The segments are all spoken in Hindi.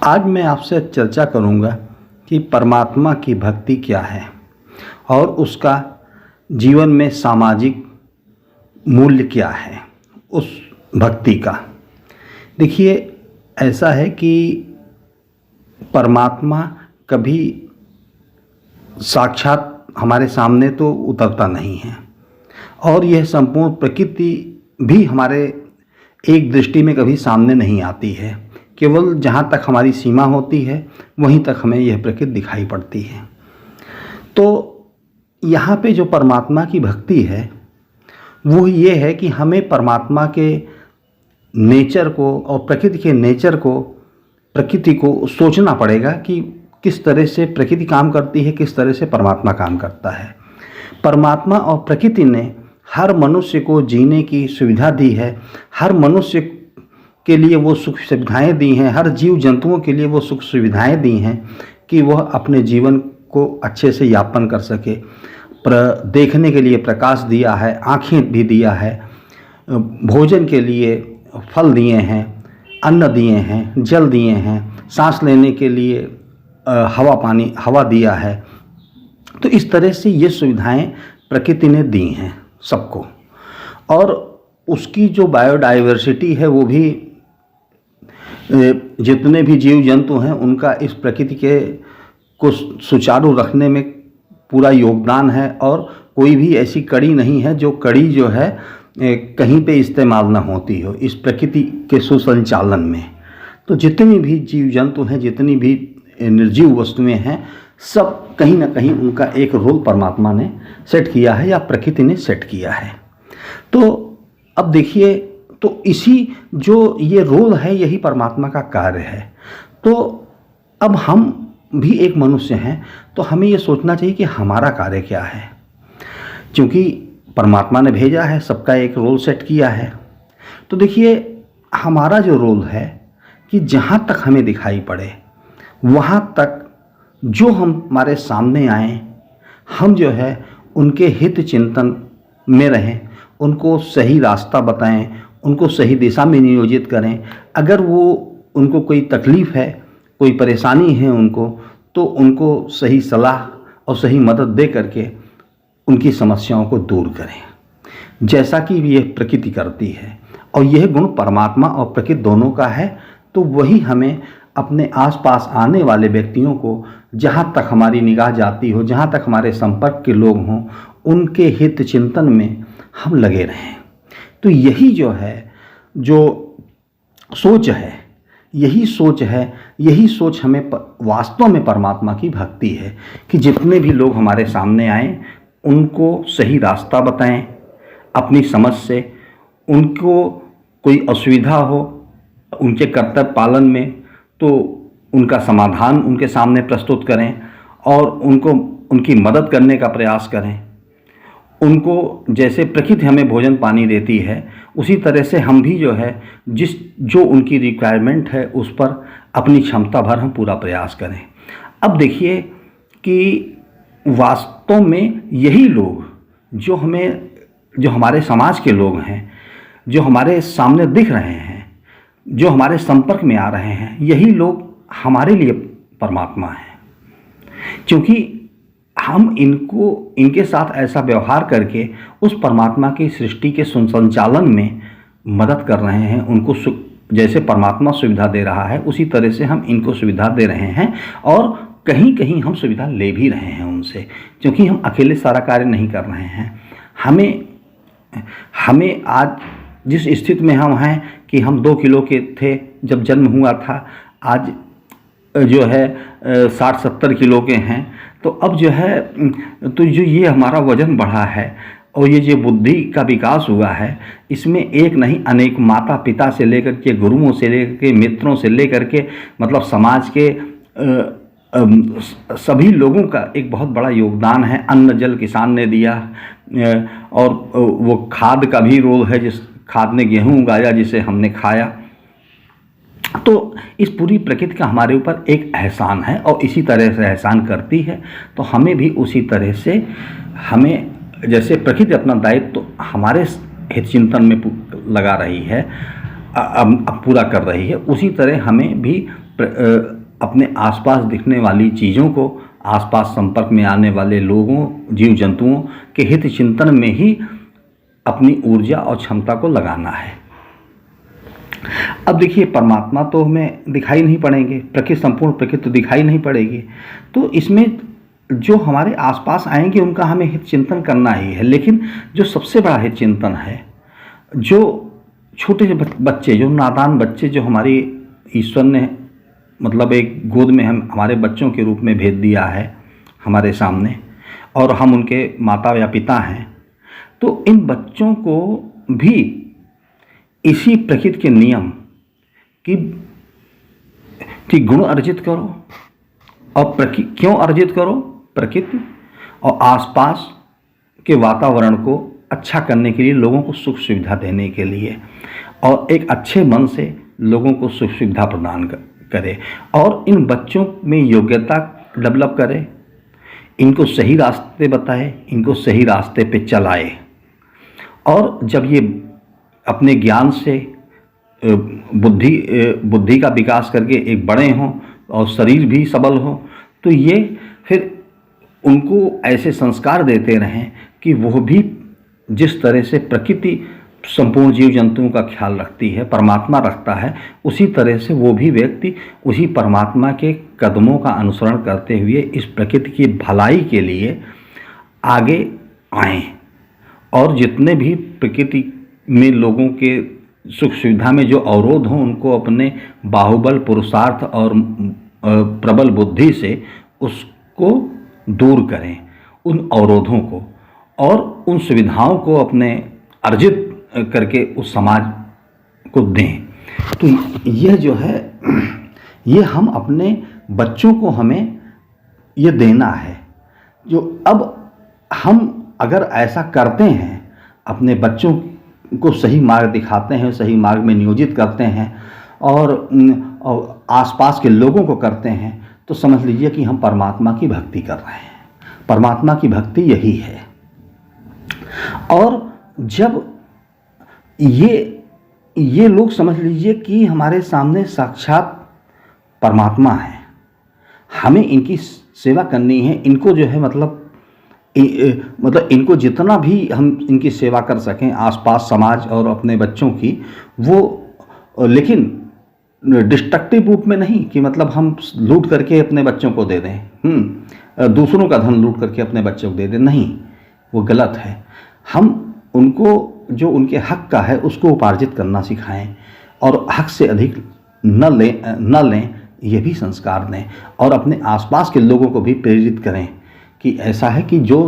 आज मैं आपसे चर्चा करूंगा कि परमात्मा की भक्ति क्या है और उसका जीवन में सामाजिक मूल्य क्या है उस भक्ति का। देखिए, ऐसा है कि परमात्मा कभी साक्षात हमारे सामने तो उतरता नहीं है और यह संपूर्ण प्रकृति भी हमारे एक दृष्टि में कभी सामने नहीं आती है। केवल जहाँ तक हमारी सीमा होती है वहीं तक हमें यह प्रकृति दिखाई पड़ती है। तो यहाँ पे जो परमात्मा की भक्ति है वो ये है कि हमें परमात्मा के नेचर को और प्रकृति के नेचर को, प्रकृति को सोचना पड़ेगा कि किस तरह से प्रकृति काम करती है, किस तरह से परमात्मा काम करता है। परमात्मा और प्रकृति ने हर मनुष्य को जीने की सुविधा दी है, हर मनुष्य के लिए वो सुख सुविधाएं दी हैं, हर जीव जंतुओं के लिए वो सुख सुविधाएं दी हैं कि वह अपने जीवन को अच्छे से यापन कर सके। देखने के लिए प्रकाश दिया है, आँखें भी दिया है, भोजन के लिए फल दिए हैं, अन्न दिए हैं, जल दिए हैं, सांस लेने के लिए हवा दिया है। तो इस तरह से ये सुविधाएं प्रकृति ने दी हैं सबको। और उसकी जो बायोडाइवर्सिटी है वो भी, जितने भी जीव जंतु हैं उनका इस प्रकृति के को सुचारू रखने में पूरा योगदान है और कोई भी ऐसी कड़ी नहीं है जो कड़ी जो है कहीं पे इस्तेमाल ना होती हो इस प्रकृति के सुसंचालन में। तो जितनी भी जीव जंतु हैं, जितनी भी निर्जीव वस्तुएं हैं, सब कहीं ना कहीं उनका एक रोल परमात्मा ने सेट किया है या प्रकृति ने सेट किया है। तो अब देखिए, तो इसी जो ये रोल है यही परमात्मा का कार्य है। तो अब हम भी एक मनुष्य हैं तो हमें ये सोचना चाहिए कि हमारा कार्य क्या है, क्योंकि परमात्मा ने भेजा है, सबका एक रोल सेट किया है। तो देखिए, हमारा जो रोल है कि जहाँ तक हमें दिखाई पड़े वहाँ तक जो हमारे सामने आए हम जो है उनके हित चिंतन में रहें, उनको सही रास्ता बताएं, उनको सही दिशा में नियोजित करें। अगर उनको कोई तकलीफ़ है, कोई परेशानी है उनको, तो उनको सही सलाह और सही मदद दे करके उनकी समस्याओं को दूर करें, जैसा कि यह प्रकृति करती है। और यह गुण परमात्मा और प्रकृति दोनों का है। तो वही हमें अपने आसपास आने वाले व्यक्तियों को, जहाँ तक हमारी निगाह जाती हो, जहाँ तक हमारे संपर्क के लोग हों, उनके हित चिंतन में हम लगे रहें। तो यही जो है, जो सोच है, यही सोच हमें वास्तव में परमात्मा की भक्ति है कि जितने भी लोग हमारे सामने आएँ उनको सही रास्ता बताएं अपनी समझ से। उनको कोई असुविधा हो उनके कर्तव्य पालन में तो उनका समाधान उनके सामने प्रस्तुत करें और उनकी मदद करने का प्रयास करें। उनको जैसे प्रकृति हमें भोजन पानी देती है उसी तरह से हम भी जो है जो उनकी रिक्वायरमेंट है उस पर अपनी क्षमता भर हम पूरा प्रयास करें। अब देखिए कि वास्तव में यही लोग जो हमारे समाज के लोग हैं, जो हमारे सामने दिख रहे हैं, जो हमारे संपर्क में आ रहे हैं, यही लोग हमारे लिए परमात्मा हैं। क्योंकि हम इनके साथ ऐसा व्यवहार करके उस परमात्मा की सृष्टि के संचालन में मदद कर रहे हैं। उनको जैसे परमात्मा सुविधा दे रहा है उसी तरह से हम इनको सुविधा दे रहे हैं और कहीं कहीं हम सुविधा ले भी रहे हैं उनसे, क्योंकि हम अकेले सारा कार्य नहीं कर रहे हैं। हमें आज जिस स्थिति में हम हैं कि हम 2 किलो के थे जब जन्म हुआ था, आज जो है 60-70 किलो के हैं। तो अब जो है तो जो ये हमारा वज़न बढ़ा है और ये जो बुद्धि का विकास हुआ है, इसमें एक नहीं अनेक माता पिता से लेकर के, गुरुओं से लेकर के, मित्रों से लेकर के, मतलब समाज के सभी लोगों का एक बहुत बड़ा योगदान है। अन्न जल किसान ने दिया और वो खाद का भी रोल है, जिस खाद ने गेहूँ उगाया जिसे हमने खाया। तो इस पूरी प्रकृति का हमारे ऊपर एक एहसान है और इसी तरह से एहसान करती है। तो हमें भी उसी तरह से, हमें जैसे प्रकृति अपना दायित्व तो हमारे हित चिंतन में लगा रही है, अब पूरा कर रही है, उसी तरह हमें भी अपने आसपास दिखने वाली चीज़ों को, आसपास संपर्क में आने वाले लोगों, जीव जंतुओं के हित चिंतन में ही अपनी ऊर्जा और क्षमता को लगाना है। अब देखिए, परमात्मा तो हमें दिखाई नहीं पड़ेंगे, प्रकृति, संपूर्ण प्रकृति तो दिखाई नहीं पड़ेगी, तो इसमें जो हमारे आसपास आएंगे उनका हमें हित चिंतन करना ही है। लेकिन जो सबसे बड़ा हित चिंतन है, जो छोटे बच्चे, जो नादान बच्चे, जो हमारी ईश्वर ने मतलब एक गोद में हम हमारे बच्चों के रूप में भेज दिया है हमारे सामने, और हम उनके माता या पिता हैं, तो इन बच्चों को भी इसी प्रकृति के नियम कि गुण अर्जित करो। और क्यों अर्जित करो? प्रकृति और आसपास के वातावरण को अच्छा करने के लिए, लोगों को सुख सुविधा देने के लिए, और एक अच्छे मन से लोगों को सुख सुविधा प्रदान करे, और इन बच्चों में योग्यता डेवलप करे, इनको सही रास्ते बताए, इनको सही रास्ते पे चलाए। और जब ये अपने ज्ञान से बुद्धि का विकास करके एक बड़े हों और शरीर भी सबल हो, तो ये फिर उनको ऐसे संस्कार देते रहें कि वो भी जिस तरह से प्रकृति संपूर्ण जीव जंतुओं का ख्याल रखती है, परमात्मा रखता है, उसी तरह से वो भी व्यक्ति उसी परमात्मा के कदमों का अनुसरण करते हुए इस प्रकृति की भलाई के लिए आगे आएं। और जितने भी प्रकृति में लोगों के सुख सुविधा में जो अवरोध हों, उनको अपने बाहुबल, पुरुषार्थ और प्रबल बुद्धि से उसको दूर करें, उन अवरोधों को, और उन सुविधाओं को अपने अर्जित करके उस समाज को दें। तो यह जो है, ये हम अपने बच्चों को हमें ये देना है। जो अब हम अगर ऐसा करते हैं, अपने बच्चों को सही मार्ग दिखाते हैं, सही मार्ग में नियोजित करते हैं, और आसपास के लोगों को करते हैं, तो समझ लीजिए कि हम परमात्मा की भक्ति कर रहे हैं। परमात्मा की भक्ति यही है। और जब ये लोग समझ लीजिए कि हमारे सामने साक्षात परमात्मा है, हमें इनकी सेवा करनी है, इनको जो है मतलब इनको जितना भी हम इनकी सेवा कर सकें, आसपास समाज और अपने बच्चों की, वो लेकिन डिस्ट्रक्टिव रूप में नहीं कि मतलब हम लूट करके अपने बच्चों को दे दें, दूसरों का धन लूट करके अपने बच्चों को दे दें, नहीं, वो गलत है। हम उनको जो उनके हक का है उसको उपार्जित करना सिखाएं, और हक से अधिक न लें, ये भी संस्कार दें, और अपने आसपास के लोगों को भी प्रेरित करें कि ऐसा है कि जो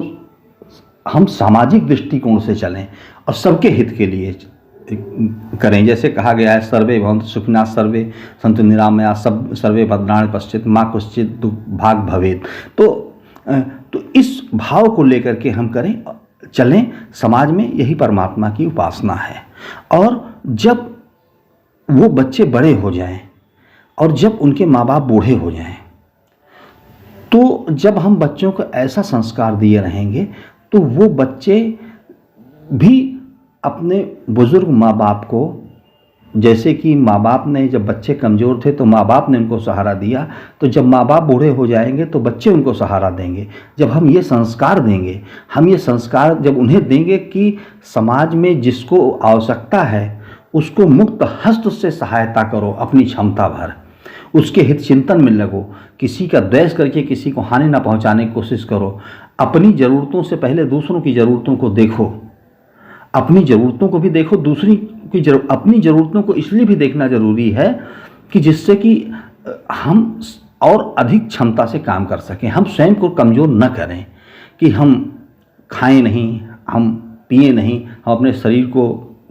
हम सामाजिक दृष्टिकोण से चलें और सबके हित के लिए करें। जैसे कहा गया है, सर्वे भवन्तु सुखिनः सर्वे सन्तु निरामयाः सर्वे भद्राणि पश्यन्तु मा कश्चित् दुर्भाग् भवेत्। तो इस भाव को लेकर के हम करें, चलें समाज में, यही परमात्मा की उपासना है। और जब वो बच्चे बड़े हो जाएं और जब उनके माँ बाप बूढ़े हो जाएं, तो जब हम बच्चों को ऐसा संस्कार दिए रहेंगे, तो वो बच्चे भी अपने बुजुर्ग माँ बाप को, जैसे कि माँ बाप ने जब बच्चे कमज़ोर थे तो माँ बाप ने उनको सहारा दिया, तो जब माँ बाप बूढ़े हो जाएंगे तो बच्चे उनको सहारा देंगे। जब हम ये संस्कार देंगे, हम ये संस्कार जब उन्हें देंगे कि समाज में जिसको आवश्यकता है उसको मुक्त हस्त से सहायता करो, अपनी क्षमता भर उसके हित चिंतन में लगो, किसी का द्वेष करके किसी को हानि ना पहुंचाने की कोशिश करो, अपनी ज़रूरतों से पहले दूसरों की ज़रूरतों को देखो, अपनी ज़रूरतों को भी देखो, दूसरी की अपनी ज़रूरतों को इसलिए भी देखना ज़रूरी है कि जिससे कि हम और अधिक क्षमता से काम कर सकें। हम स्वयं को कमज़ोर न करें कि हम खाएं नहीं, हम पिए नहीं, हम अपने शरीर को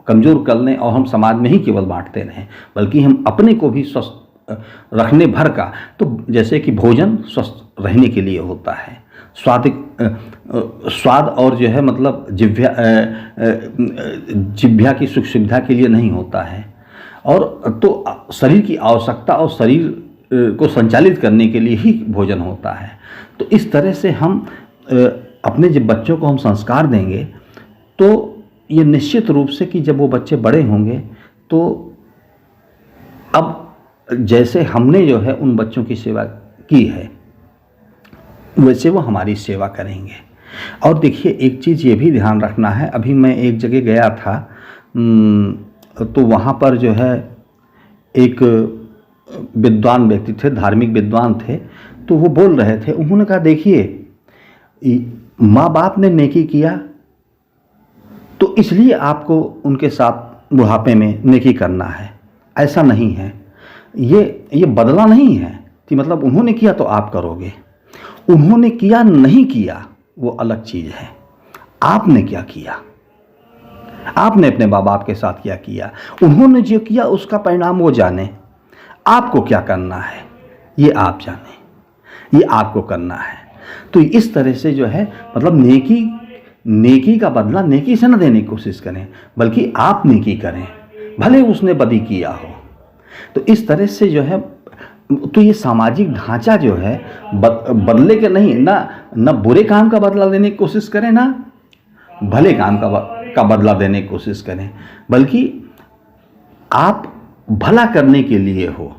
कमज़ोर कर लें और हम समाज में ही केवल बांटते रहें, बल्कि हम अपने को भी स्वस्थ रखने भर का, तो जैसे कि भोजन स्वस्थ रहने के लिए होता है, स्वाद और जो है मतलब जिह्वा की सुख सुविधा के लिए नहीं होता है, और तो शरीर की आवश्यकता और शरीर को संचालित करने के लिए ही भोजन होता है। तो इस तरह से हम अपने जब बच्चों को हम संस्कार देंगे, तो ये निश्चित रूप से कि जब वो बच्चे बड़े होंगे तो अब जैसे हमने जो है उन बच्चों की सेवा की है, वैसे वो हमारी सेवा करेंगे। और देखिए एक चीज़ ये भी ध्यान रखना है, अभी मैं एक जगह गया था, तो वहाँ पर जो है एक विद्वान व्यक्ति थे, धार्मिक विद्वान थे, तो वो बोल रहे थे, उन्होंने कहा देखिए माँ बाप ने नेकी किया तो इसलिए आपको उनके साथ बुढ़ापे में नेकी करना है, ऐसा नहीं है। ये बदला नहीं है कि मतलब उन्होंने किया तो आप करोगे, उन्होंने किया नहीं किया वो अलग चीज़ है। आपने क्या किया, आपने अपने माँ बाप के साथ क्या किया, उन्होंने जो किया उसका परिणाम वो जाने, आपको क्या करना है ये आप जाने, ये आपको करना है। तो इस तरह से जो है मतलब नेकी का बदला नेकी से न देने की कोशिश करें, बल्कि आप नेकी करें, भले उसने बदी किया हो। तो इस तरह से जो है तो ये सामाजिक ढांचा जो है बदले के नहीं, ना बुरे काम का बदला लेने की कोशिश करें, ना भले काम का बदला देने की कोशिश करें, बल्कि आप भला करने के लिए हो।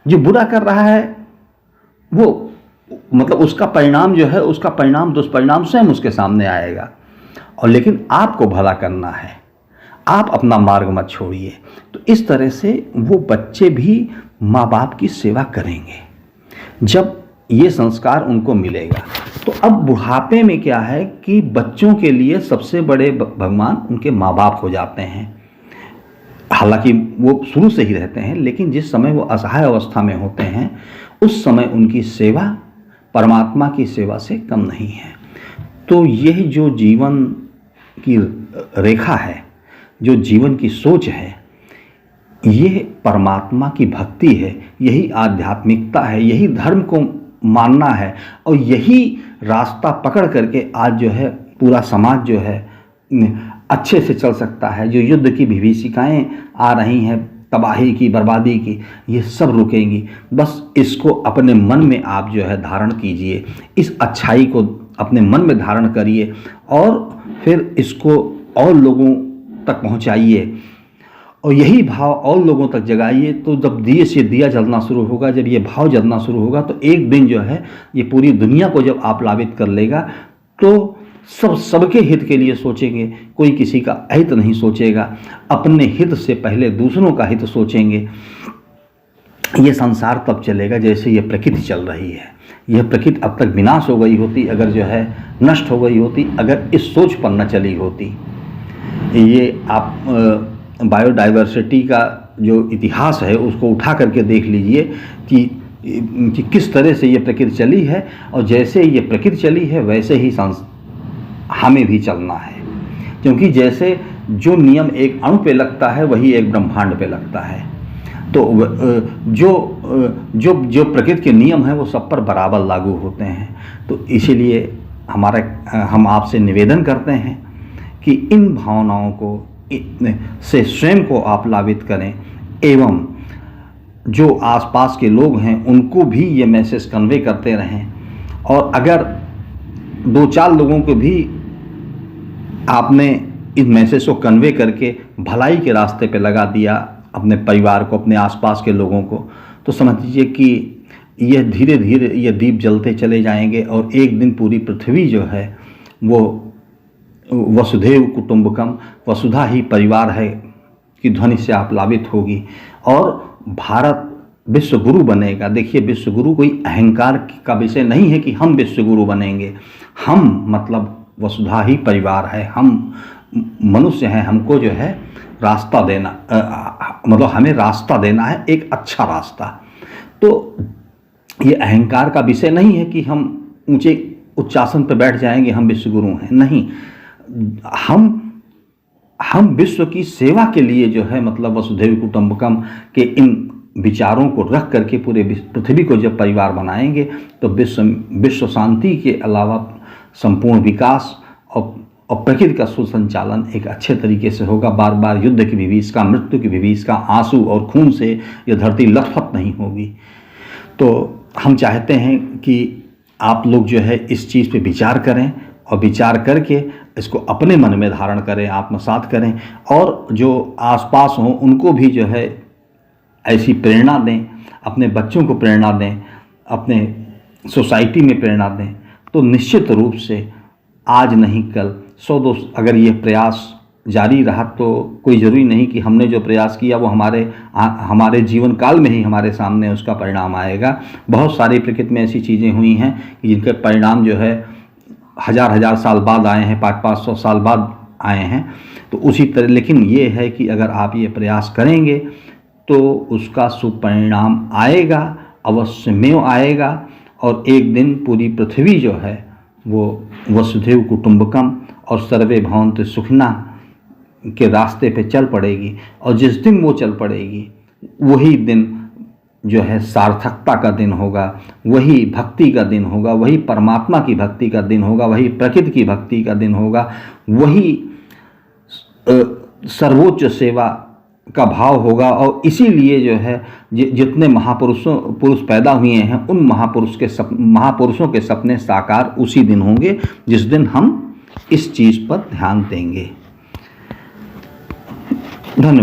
जो बुरा कर रहा है वो मतलब उसका परिणाम जो है, उसका परिणाम दुष्परिणाम स्वयं उसके सामने आएगा, और लेकिन आपको भला करना है, आप अपना मार्ग मत छोड़िए। तो इस तरह से वो बच्चे भी माँ बाप की सेवा करेंगे जब ये संस्कार उनको मिलेगा। तो अब बुढ़ापे में क्या है कि बच्चों के लिए सबसे बड़े भगवान उनके माँ बाप हो जाते हैं। हालांकि वो शुरू से ही रहते हैं, लेकिन जिस समय वो असहाय अवस्था में होते हैं उस समय उनकी सेवा परमात्मा की सेवा से कम नहीं है। तो यह जो जीवन की रेखा है, जो जीवन की सोच है, ये परमात्मा की भक्ति है, यही आध्यात्मिकता है, यही धर्म को मानना है, और यही रास्ता पकड़ करके आज जो है पूरा समाज जो है अच्छे से चल सकता है। जो युद्ध की विभीषिकाएँ आ रही हैं, तबाही की, बर्बादी की, ये सब रुकेंगी। बस इसको अपने मन में आप जो है धारण कीजिए, इस अच्छाई को अपने मन में धारण करिए और फिर इसको और लोगों तक पहुंचाइए, और यही भाव और लोगों तक जगाइए। तो जब दिए से दिया जलना शुरू होगा, जब ये भाव जलना शुरू होगा, तो एक दिन जो है ये पूरी दुनिया को जब आप्लावित कर लेगा, तो सबके हित के लिए सोचेंगे, कोई किसी का अहित नहीं सोचेगा, अपने हित से पहले दूसरों का हित सोचेंगे। ये संसार तब चलेगा जैसे ये प्रकृति चल रही है। यह प्रकृति अब तक विनाश हो गई होती, अगर जो है नष्ट हो गई होती, अगर इस सोच पर न चली होती। ये आप बायोडाइवर्सिटी का जो इतिहास है उसको उठा करके देख लीजिए कि किस तरह से ये प्रकृति चली है, और जैसे ये प्रकृति चली है वैसे ही हमें भी चलना है। क्योंकि जैसे जो नियम एक अणु पे लगता है वही एक ब्रह्मांड पे लगता है। तो जो प्रकृति के नियम हैं वो सब पर बराबर लागू होते हैं। तो इसीलिए हम आपसे निवेदन करते हैं कि इन भावनाओं को से स्वयं को आप लावित करें, एवं जो आसपास के लोग हैं उनको भी ये मैसेज कन्वे करते रहें। और अगर 2-4 लोगों को भी आपने इस मैसेज को कन्वे करके भलाई के रास्ते पे लगा दिया, अपने परिवार को, अपने आसपास के लोगों को, तो समझ लीजिए कि यह धीरे धीरे ये दीप जलते चले जाएंगे, और एक दिन पूरी पृथ्वी जो है वो वसुधैव कुटुंबकम, वसुधा ही परिवार है की ध्वनि से आप्लावित होगी, और भारत विश्व गुरु बनेगा। देखिए, विश्व गुरु कोई अहंकार का विषय नहीं है कि हम विश्व गुरु बनेंगे। हम मतलब वसुधा ही परिवार है, हम मनुष्य हैं, हमको जो है रास्ता देना, मतलब हमें रास्ता देना है, एक अच्छा रास्ता। तो ये अहंकार का विषय नहीं है कि हम ऊंचे उच्चासन पर बैठ जाएंगे, हम विश्व गुरु हैं, नहीं। हम विश्व की सेवा के लिए जो है मतलब वसुधैव कुटुंबकम के इन विचारों को रख करके पूरे पृथ्वी को जब परिवार बनाएंगे, तो विश्व शांति के अलावा संपूर्ण विकास और प्रकृति का सुसंचालन एक अच्छे तरीके से होगा। बार बार युद्ध की विभीषिका, मृत्यु की विभीषिका, आंसू और खून से यह धरती लथपथ नहीं होगी। तो हम चाहते हैं कि आप लोग जो है इस चीज़ पे विचार करें, और विचार करके इसको अपने मन में धारण करें, आत्मसात करें, और जो आसपास हों उनको भी जो है ऐसी प्रेरणा दें, अपने बच्चों को प्रेरणा दें, अपने सोसाइटी में प्रेरणा दें, तो निश्चित रूप से आज नहीं कल 100-200 अगर ये प्रयास जारी रहा तो कोई ज़रूरी नहीं कि हमने जो प्रयास किया वो हमारे जीवन काल में ही हमारे सामने उसका परिणाम आएगा। बहुत सारी प्रकृति में ऐसी चीज़ें हुई हैं कि जिनके परिणाम जो है हज़ार साल बाद आए हैं, 500-500 साल बाद आए हैं। तो उसी तरह लेकिन ये है कि अगर आप ये प्रयास करेंगे तो उसका सुपरिणाम आएगा, अवश्यमेव आएगा। और एक दिन पूरी पृथ्वी जो है वो वसुधैव कुटुंबकम और सर्वे भवन्तु सुखिनः के रास्ते पे चल पड़ेगी। और जिस दिन वो चल पड़ेगी वही दिन जो है सार्थकता का दिन होगा, वही भक्ति का दिन होगा, वही परमात्मा की भक्ति का दिन होगा, वही प्रकृति की भक्ति का दिन होगा, वही सर्वोच्च सेवा का भाव होगा। और इसीलिए जो है जितने पुरुष पैदा हुए हैं उन महापुरुषों के सपने साकार उसी दिन होंगे जिस दिन हम इस चीज़ पर ध्यान देंगे। धन्यवाद।